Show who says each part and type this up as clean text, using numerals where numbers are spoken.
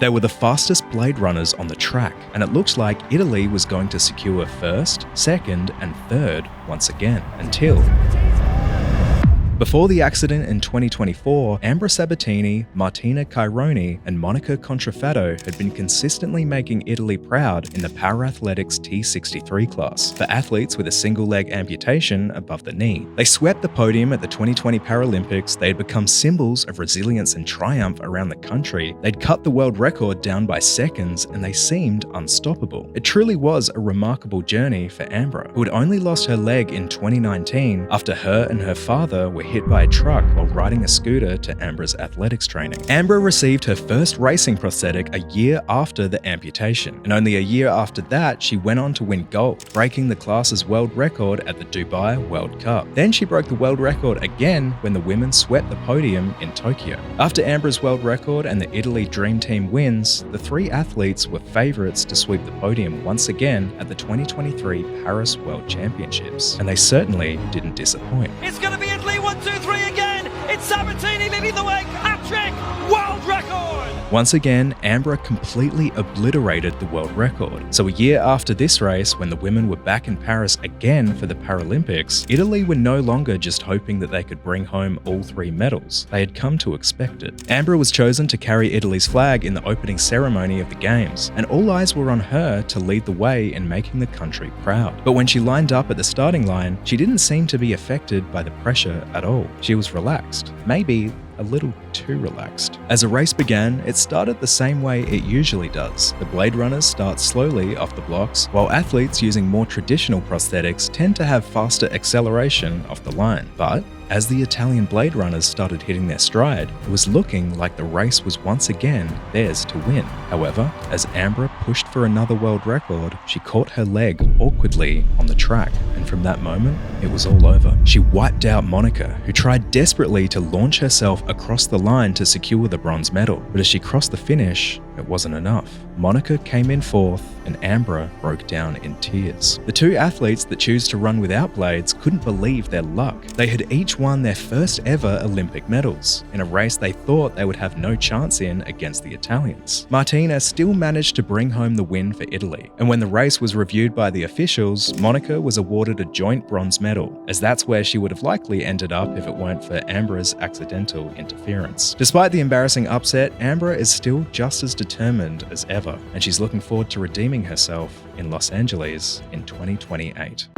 Speaker 1: They were the fastest blade runners on the track, and it looked like Italy was going to secure first, second, and third once again, until before the accident in 2024, Ambra Sabatini, Martina Caironi, and Monica Contraffatto had been consistently making Italy proud in the Parathletics T63 class for athletes with a single leg amputation above the knee. They swept the podium at the 2020 Paralympics, they had become symbols of resilience and triumph around the country, they'd cut the world record down by seconds, and they seemed unstoppable. It truly was a remarkable journey for Ambra, who had only lost her leg in 2019 after her and her father were hit by a truck while riding a scooter to Ambra's athletics training. Ambra received her first racing prosthetic a year after the amputation, and only a year after that, she went on to win gold, breaking the class's world record at the Dubai World Cup. Then she broke the world record again when the women swept the podium in Tokyo. After Ambra's world record and the Italy Dream Team wins, the three athletes were favourites to sweep the podium once again at the 2023 Paris World Championships, and they certainly didn't disappoint.
Speaker 2: It's going to be Italy 1, 2, 3 again. It's Sabatini leading the way. Hat-trick, world record.
Speaker 1: Once again, Ambra completely obliterated the world record. So a year after this race, when the women were back in Paris again for the Paralympics, Italy were no longer just hoping that they could bring home all three medals. They had come to expect it. Ambra was chosen to carry Italy's flag in the opening ceremony of the Games, and all eyes were on her to lead the way in making the country proud. But when she lined up at the starting line, she didn't seem to be affected by the pressure at all. She was relaxed, maybe a little too relaxed. As a race began, it started the same way it usually does. The blade runners start slowly off the blocks, while athletes using more traditional prosthetics tend to have faster acceleration off the line. But as the Italian blade runners started hitting their stride, it was looking like the race was once again theirs to win. However, as Ambra pushed for another world record, she caught her leg awkwardly on the track, and from that moment, it was all over. She wiped out Monica, who tried desperately to launch herself across the line to secure the bronze medal, but as she crossed the finish, it wasn't enough. Monica came in fourth, and Ambra broke down in tears. The two athletes that choose to run without blades couldn't believe their luck. They had each won their first ever Olympic medals, in a race they thought they would have no chance in against the Italians. Martina still managed to bring home the win for Italy, and when the race was reviewed by the officials, Monica was awarded a joint bronze medal, as that's where she would have likely ended up if it weren't for Ambra's accidental interference. Despite the embarrassing upset, Ambra is still just as determined as ever, and she's looking forward to redeeming herself in Los Angeles in 2028.